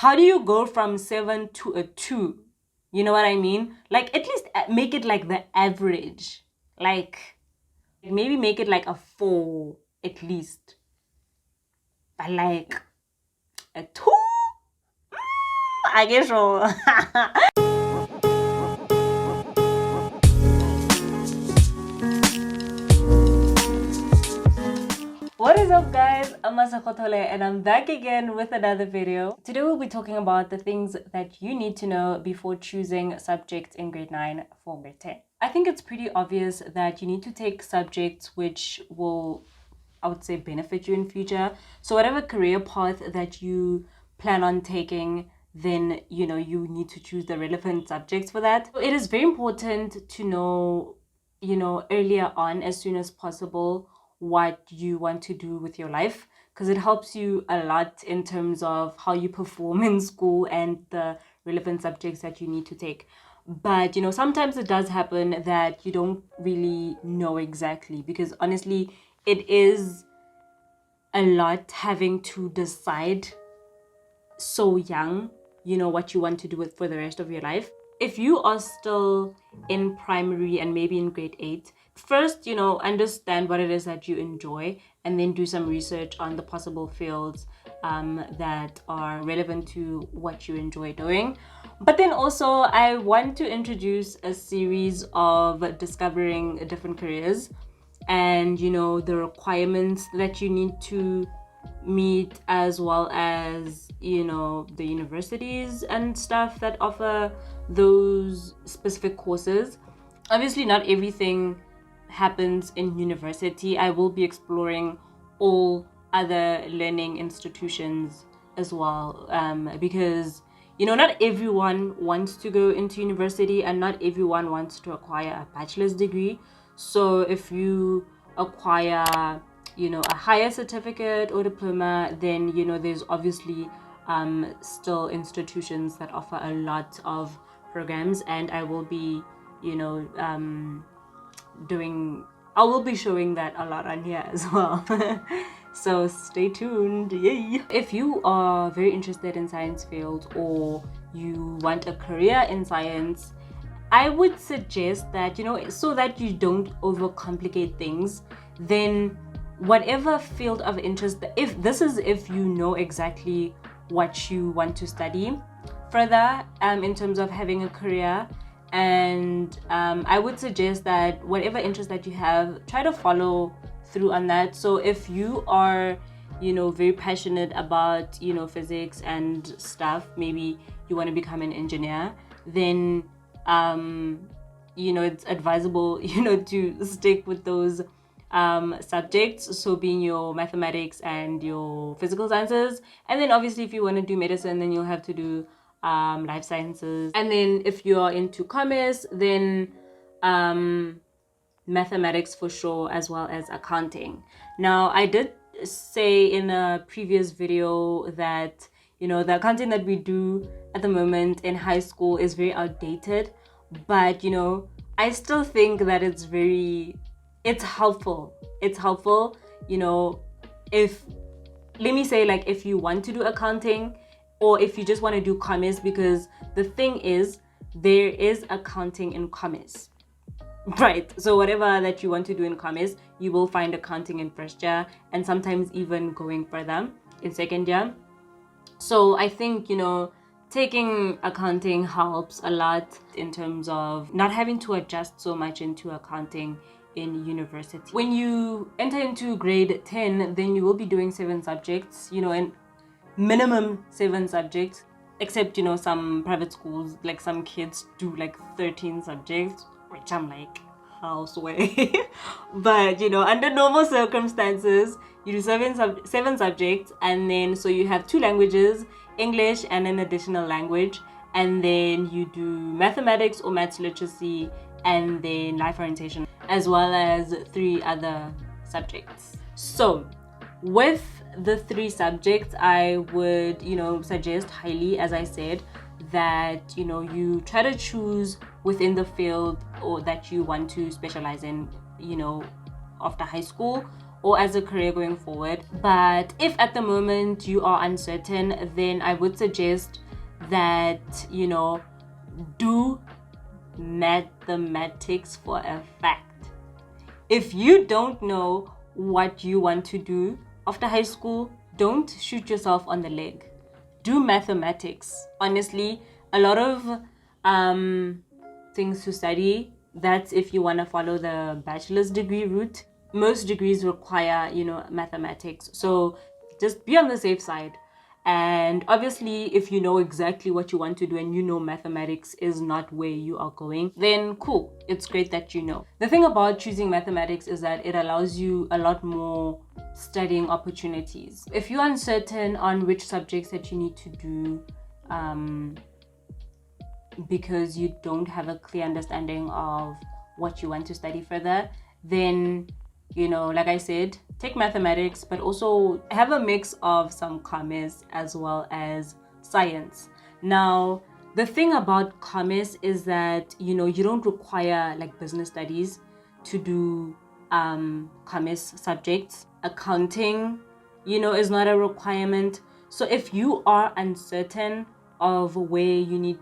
how do you go from 7 to a 2? You know what I mean? Like, at least make it like the average. Like, maybe make it like a 4 at least. But like a 2? I guess so. What is up, guys? I'm MASEGO and I'm back again with another video. Today we'll be talking about the things that you need to know before choosing subjects in grade 9 for grade 10. I think it's pretty obvious that you need to take subjects which will, I would say, benefit you in future. So whatever career path that you plan on taking, then you need to choose the relevant subjects for that. So it is very important to know earlier on, as soon as possible, what you want to do with your life, because it helps you a lot in terms of how you perform in school and the relevant subjects that you need to take. But sometimes it does happen that you don't really know exactly, because honestly it is a lot having to decide so young what you want to do with for the rest of your life. If you are still in primary and maybe in grade 8, first understand what it is that you enjoy, and then do some research on the possible fields that are relevant to what you enjoy doing. But then also I want to introduce a series of discovering different careers and the requirements that you need to meet, as well as the universities and stuff that offer those specific courses. Obviously not everything happens in university. I will be exploring all other learning institutions as well, because not everyone wants to go into university and not everyone wants to acquire a bachelor's degree. So if you acquire a higher certificate or diploma, then there's obviously still institutions that offer a lot of programs, and I will be I will be showing that a lot on here as well. So stay tuned. Yay! If you are very interested in science field, or you want a career in science, I would suggest that so that you don't overcomplicate things, then whatever field of interest, if you know exactly what you want to study further in terms of having a career, and I would suggest that whatever interest that you have, try to follow through on that. So if you are very passionate about physics and stuff, maybe you want to become an engineer, then it's advisable to stick with those subjects, so being your mathematics and your physical sciences. And then obviously if you want to do medicine, then you'll have to do life sciences. And then if you're into commerce, then mathematics for sure, as well as accounting. Now I did say in a previous video that the accounting that we do at the moment in high school is very outdated, but I still think that it's helpful. If, let me say, like, if you want to do accounting, or if you just want to do commerce, because the thing is, there is accounting in commerce, right? So whatever that you want to do in commerce, you will find accounting in first year, and sometimes even going further in second year. So I think taking accounting helps a lot in terms of not having to adjust so much into accounting in university. When you enter into grade 10, then you will be doing 7 subjects, and minimum 7 subjects, except some private schools, like some kids do like 13 subjects, which I'm like, houseway. But under normal circumstances, you do 7 subjects, and then so you have 2 languages, English and an additional language, and then you do mathematics or maths literacy, and then life orientation, as well as 3 other subjects. So with the 3 subjects, I would suggest highly, as I said, that you try to choose within the field or that you want to specialize in after high school, or as a career going forward. But if at the moment you are uncertain, then I would suggest that, do mathematics for a fact. If you don't know what you want to do after high school, don't shoot yourself on the leg. Do mathematics. Honestly, a lot of things to study, that's if you want to follow the bachelor's degree route. Most degrees require, mathematics. So just be on the safe side. And obviously, if you know exactly what you want to do and you know mathematics is not where you are going, then cool. It's great that you know. The thing about choosing mathematics is that it allows you a lot more studying opportunities. If you're uncertain on which subjects that you need to do, because you don't have a clear understanding of what you want to study further, then, like I said, take mathematics, but also have a mix of some commerce as well as science. Now, the thing about commerce is that, you don't require like business studies to do commerce subjects. Accounting, is not a requirement. So if you are uncertain of where you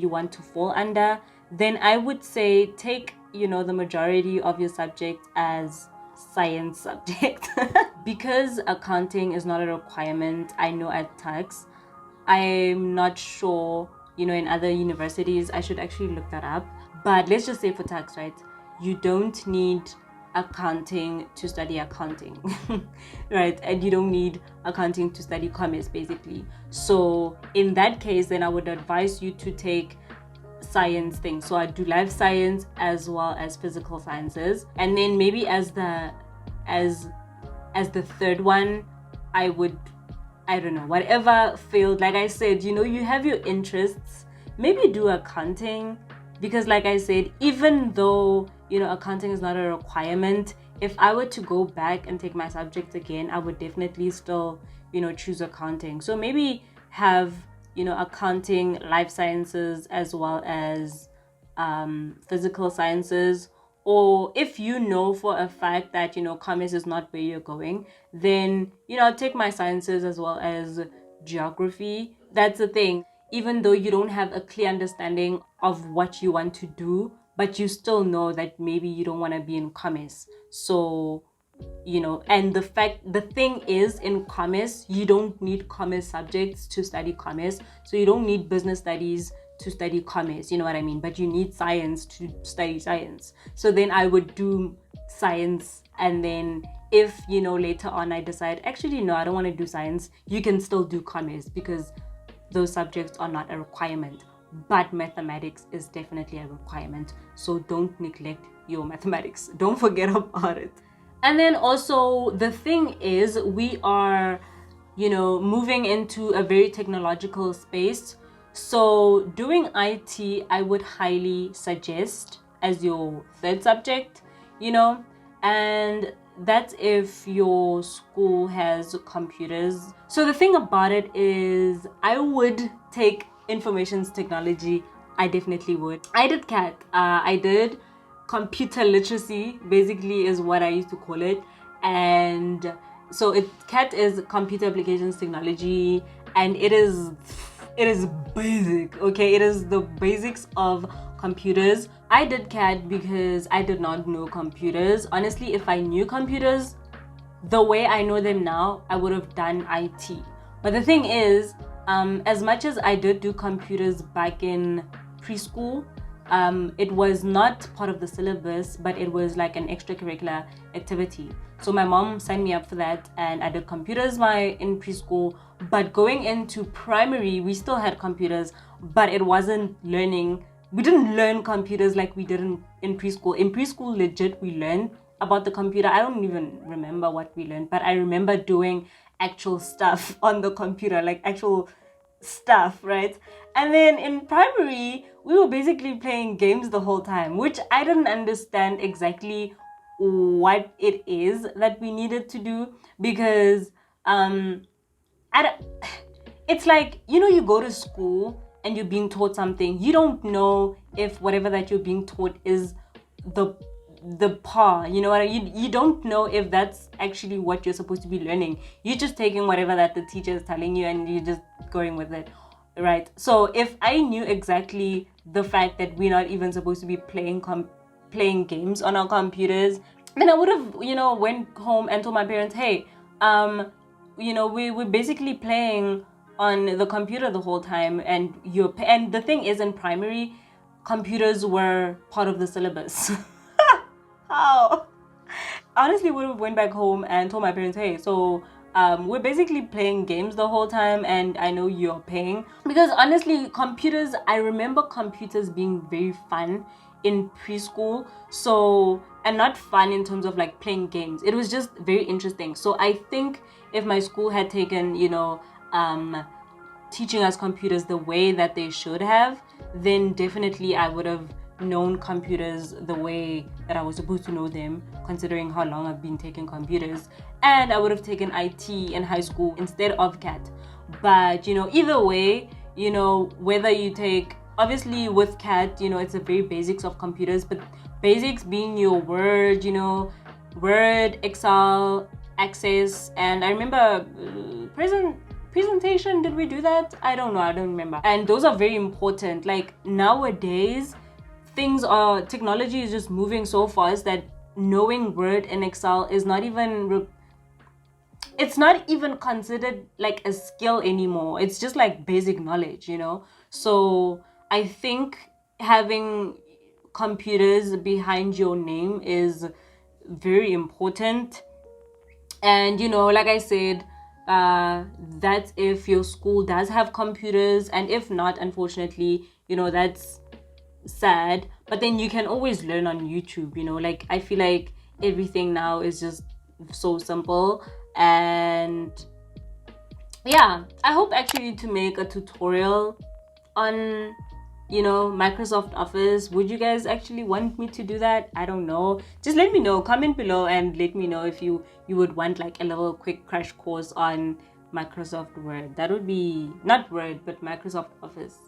want to fall under, then I would say take, the majority of your subject as science subject. Because accounting is not a requirement, I know at tax, I'm not sure, in other universities, I should actually look that up. But let's just say for tax, right? You don't need accounting to study accounting, right? And you don't need accounting to study commerce, basically. So in that case, then I would advise you to take science things. So I do life science as well as physical sciences, and then maybe as the third one, I don't know, whatever field. Like I said, you have your interests, maybe do accounting, because like I said, even though accounting is not a requirement, if I were to go back and take my subject again, I would definitely still choose accounting. So maybe have accounting, life sciences, as well as physical sciences. Or if you know for a fact that commerce is not where you're going, then take my sciences as well as geography. That's the thing. Even though you don't have a clear understanding of what you want to do, but you still know that maybe you don't want to be in commerce. So and the thing is, in commerce, you don't need commerce subjects to study commerce. So you don't need business studies to study commerce, you know what I mean? But you need science to study science. So then I would do science, and then if later on I decide, actually no, I don't want to do science, you can still do commerce, because those subjects are not a requirement. But mathematics is definitely a requirement. So don't neglect your mathematics. Don't forget about it. And then also, the thing is, we are, moving into a very technological space. So doing IT, I would highly suggest as your third subject, and that's if your school has computers. So the thing about it is, I would take information technology. I definitely would. I did CAT. I did computer literacy, basically, is what I used to call it. And so CAT is computer applications technology, and it is basic, okay? It is the basics of computers. I did CAT because I did not know computers. Honestly, if I knew computers the way I know them now, I would have done IT. But the thing is, as much as I did do computers back in preschool, it was not part of the syllabus, but it was like an extracurricular activity. So my mom signed me up for that, and I did computers in preschool. But going into primary, we still had computers, but it wasn't learning. We didn't learn computers like we did in preschool. In preschool, legit, we learned about the computer. I don't even remember what we learned, but I remember doing actual stuff on the computer, like actual stuff, right? And then in primary, we were basically playing games the whole time, which I didn't understand exactly what it is that we needed to do, because it's like, you go to school and you're being taught something. You don't know if whatever that you're being taught is the par, you know what you don't know if that's actually what you're supposed to be learning. You're just taking whatever that the teacher is telling you and you're just going with it, right? So if I knew exactly the fact that we're not even supposed to be playing games on our computers, then I would have, went home and told my parents, hey, we're basically playing on the computer the whole time, and the thing is, in primary, computers were part of the syllabus. How? Honestly, would have went back home and told my parents, hey, so we're basically playing games the whole time, and I know you're paying. Because honestly, computers, I remember computers being very fun in preschool. So, and not fun in terms of like playing games. It was just very interesting. So I think if my school had taken, teaching us computers the way that they should have, then definitely I would have known computers the way that I was supposed to know them, considering how long I've been taking computers. And I would have taken IT in high school instead of CAT. But either way, whether you take, obviously with CAT, it's the very basics of computers, but basics being your Word, Word, Excel, Access, and I remember presentation, did we do that? I don't know, I don't remember. And those are very important. Like nowadays, technology is just moving so fast that knowing Word and Excel is not even it's not even considered like a skill anymore. It's just like basic knowledge, So I think having computers behind your name is very important. And like I said, that's if your school does have computers, and if not, unfortunately, that's sad. But then you can always learn on YouTube. Like I feel like everything now is just so simple. And yeah, I hope actually to make a tutorial on Microsoft Office. Would you guys actually want me to do that? I don't know. Just let me know, comment below, and let me know if you would want like a little quick crash course on Microsoft Word. That would be not Word, but Microsoft Office.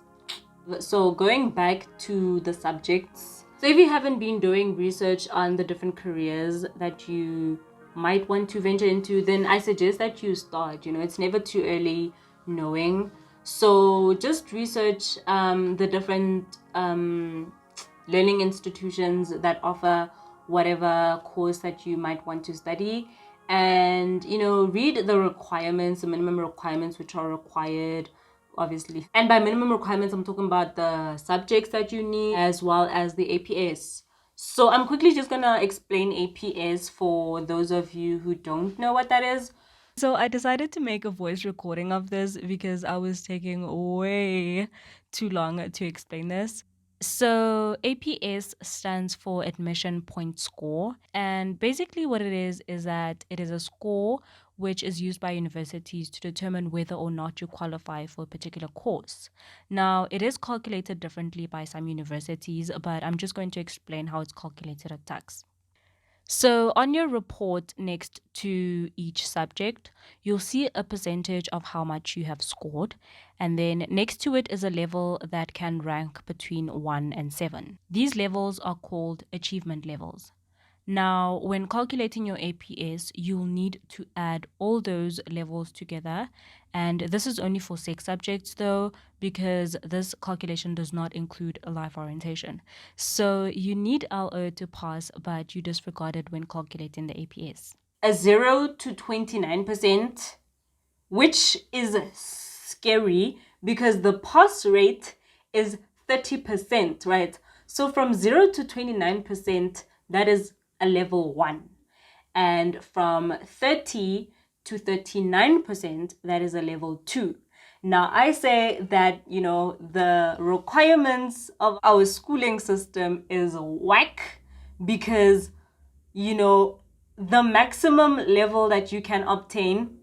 So going back to the subjects, so if you haven't been doing research on the different careers that you might want to venture into, then I suggest that you start. It's never too early knowing. So just research the different learning institutions that offer whatever course that you might want to study, and read the requirements, the minimum requirements which are required, obviously. And by minimum requirements, I'm talking about the subjects that you need as well as the APS. So I'm quickly just gonna explain APS for those of you who don't know what that is. So I decided to make a voice recording of this because I was taking way too long to explain this. So APS stands for Admission Point Score. And basically what it is that it is a score which is used by universities to determine whether or not you qualify for a particular course. Now, it is calculated differently by some universities, but I'm just going to explain how it's calculated at TAX. So on your report next to each subject, you'll see a percentage of how much you have scored. And then next to it is a level that can rank between 1 and 7. These levels are called achievement levels. Now, when calculating your APS, you'll need to add all those levels together. And this is only for sex subjects though, because this calculation does not include a life orientation. So you need LO to pass, but you disregard it when calculating the APS. A 0 to 29%, which is scary because the pass rate is 30%, right? So from 0 to 29%, that is a level 1. And from 30 to 39%, that is a level 2. Now, I say that, the requirements of our schooling system is whack because, the maximum level that you can obtain,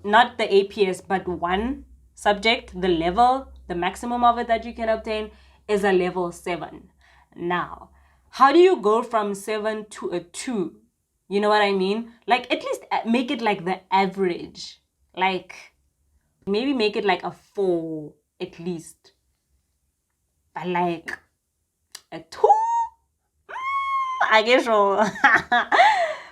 not the APS, but one subject, the maximum of it that you can obtain is a level 7. Now, how do you go from 7 to a 2? You know what I mean? Like, at least make it like the average. Like, maybe make it like a 4 at least. But like, a 2? I guess so.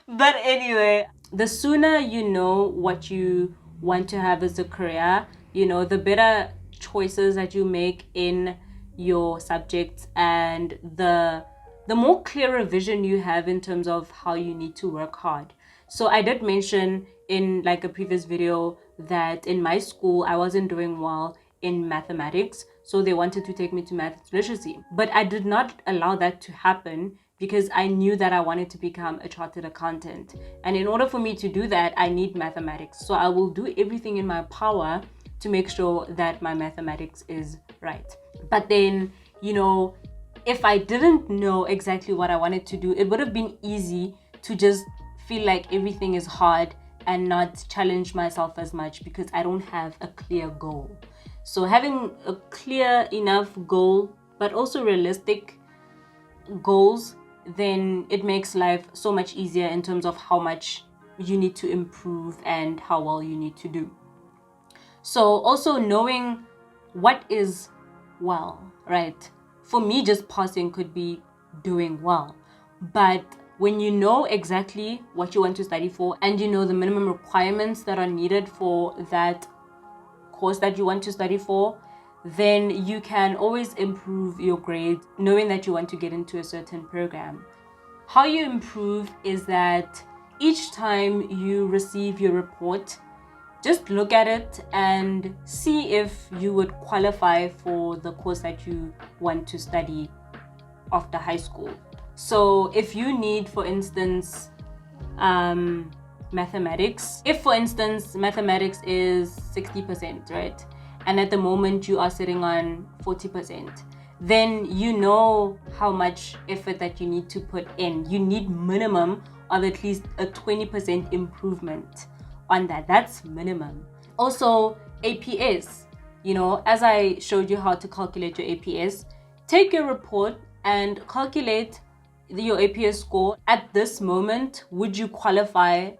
But anyway, the sooner you know what you want to have as a career, the better choices that you make in your subjects, and the more clearer vision you have in terms of how you need to work hard. So I did mention in like a previous video that in my school I wasn't doing well in mathematics, so they wanted to take me to maths literacy, but I did not allow that to happen because I knew that I wanted to become a chartered accountant, and in order for me to do that I need mathematics. So I will do everything in my power to make sure that my mathematics is right. But then, if I didn't know exactly what I wanted to do, it would have been easy to just feel like everything is hard and not challenge myself as much because I don't have a clear goal. So having a clear enough goal, but also realistic goals, then it makes life so much easier in terms of how much you need to improve and how well you need to do. So also knowing what is well, right? For me, just passing could be doing well. But when you know exactly what you want to study for and you know the minimum requirements that are needed for that course that you want to study for, then you can always improve your grades knowing that you want to get into a certain program. How you improve is that each time you receive your report, just look at it and see if you would qualify for the course that you want to study after high school. So if you need, for instance, mathematics, if for instance mathematics is 60%, right, and at the moment you are sitting on 40%, then you know how much effort that you need to put in. You need minimum of at least a 20% improvement on that. That's minimum. Also APS, as I showed you how to calculate your APS, take your report and calculate your APS score. At this moment, would you qualify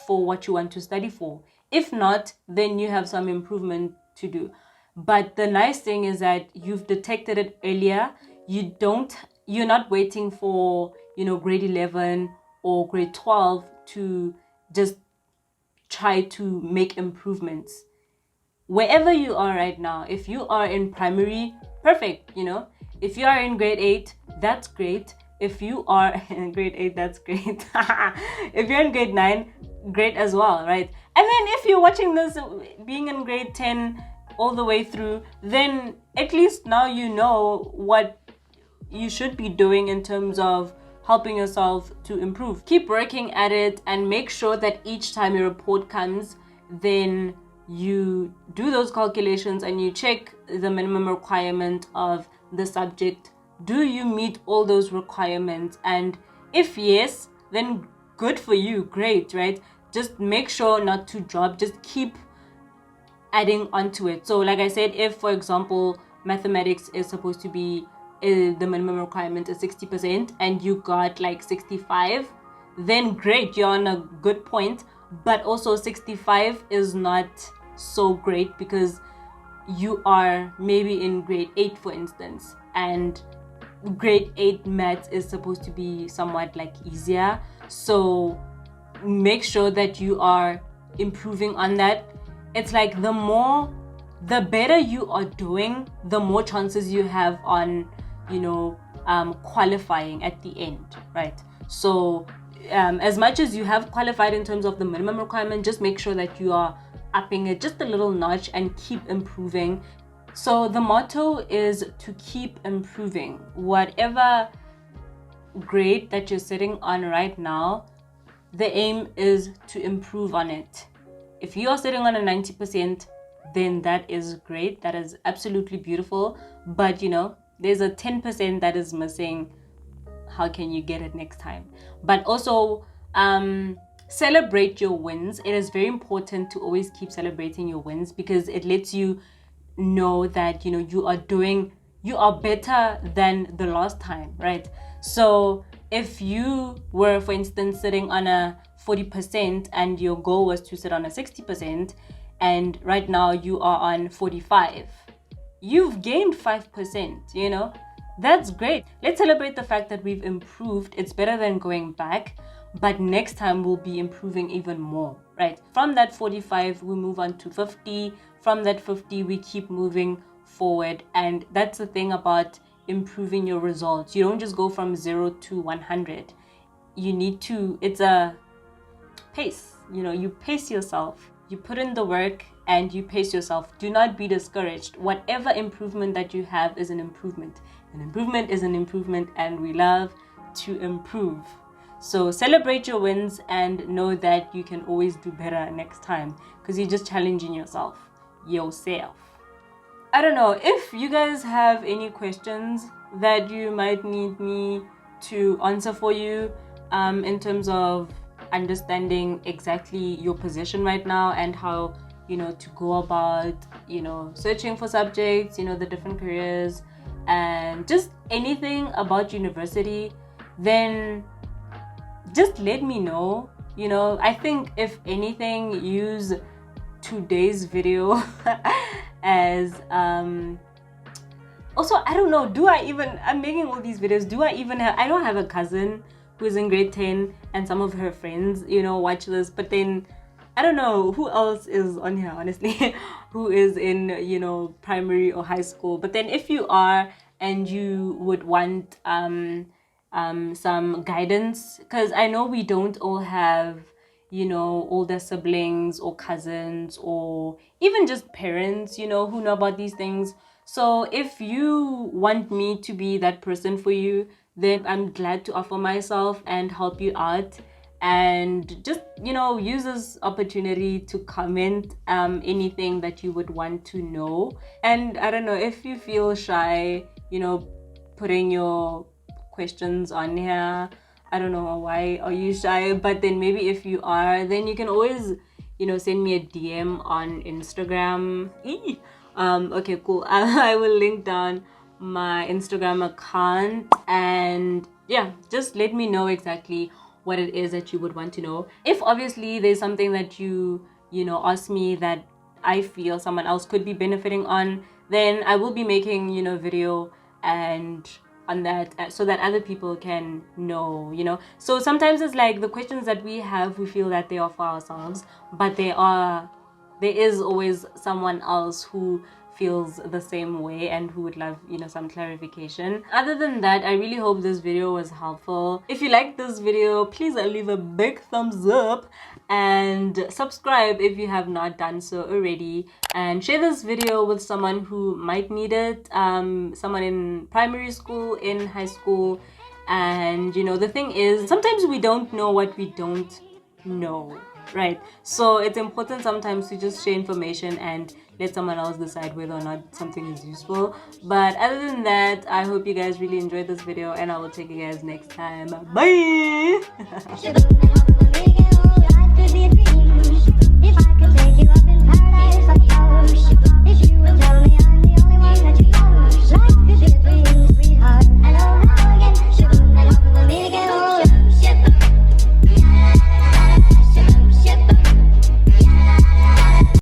for what you want to study for? If not, then you have some improvement to do. But the nice thing is that you've detected it earlier. You're not waiting for grade 11 or grade 12 to just try to make improvements. Wherever you are right now, if you are in primary, perfect. If you are in grade 8, that's great. If you are in grade 8, that's great. If you're in grade 9, great as well, right? And then if you're watching this being in grade 10 all the way through, then at least now you know what you should be doing in terms of helping yourself to improve. Keep working at it and make sure that each time your report comes, then you do those calculations and you check the minimum requirement of the subject. Do you meet all those requirements? And if yes, then good for you, great, right? Just make sure not to drop, just keep adding onto it. So like I said, if for example mathematics is supposed to be the minimum requirement is 60% and you got like 65, then great, you're on a good point. But also 65 is not so great because you are maybe in grade 8, for instance, and grade 8 maths is supposed to be somewhat like easier. So make sure that you are improving on that. It's like the better you are doing, the more chances you have on qualifying at the end, right? So as much as you have qualified in terms of the minimum requirement, just make sure that you are upping it just a little notch and keep improving. So the motto is to keep improving. Whatever grade that you're sitting on right now, the aim is to improve on it. If you are sitting on a 90%, then that is great. That is absolutely beautiful. But there's a 10% that is missing. How can you get it next time? But also celebrate your wins. It is very important to always keep celebrating your wins because it lets you know that you are better than the last time, right? So if you were, for instance, sitting on a 40% and your goal was to sit on a 60%, and right now you are on 45, you've gained 5%, That's great. Let's celebrate the fact that we've improved. It's better than going back, but next time we'll be improving even more, right? From that 45, we move on to 50. From that 50, we keep moving forward. And that's the thing about improving your results. You don't just go from 0 to 100. You need to, it's a pace. You pace yourself. You put in the work and you pace yourself. Do not be discouraged. Whatever improvement that you have is an improvement. An improvement is an improvement, and we love to improve. So celebrate your wins and know that you can always do better next time, because you're just challenging yourself. I don't know if you guys have any questions that you might need me to answer for you in terms of understanding exactly your position right now and how to go about searching for subjects, the different careers, and just anything about university, then just let me know. I think if anything, use today's video as also, I don't know, I'm making all these videos, I don't have a cousin who's in grade 10 and some of her friends watch this, but then I don't know who else is on here, honestly, who is in, primary or high school. But then if you are and you would want some guidance, because I know we don't all have, older siblings or cousins or even just parents, who know about these things. So if you want me to be that person for you, then I'm glad to offer myself and help you out. And just use this opportunity to comment anything that you would want to know. And I don't know, if you feel shy putting your questions on here, I don't know why are you shy, but then maybe if you are, then you can always send me a DM on Instagram. Okay, cool. I will link down my Instagram account, and yeah, just let me know exactly what it is that you would want to know. If obviously there's something that you ask me that I feel someone else could be benefiting on, then I will be making video and on that, so that other people can know. So sometimes it's like the questions that we have, we feel that they are for ourselves, but there is always someone else who feels the same way and who would love some clarification. Other than that, I really hope this video was helpful. If you liked this video, please leave a big thumbs up and subscribe if you have not done so already, and share this video with someone who might need it, someone in primary school, in high school. And the thing is, sometimes we don't know what we don't know, right? So it's important sometimes to just share information and let someone else decide whether or not something is useful. But other than that, I hope you guys really enjoyed this video, and I will take you guys next time. Bye.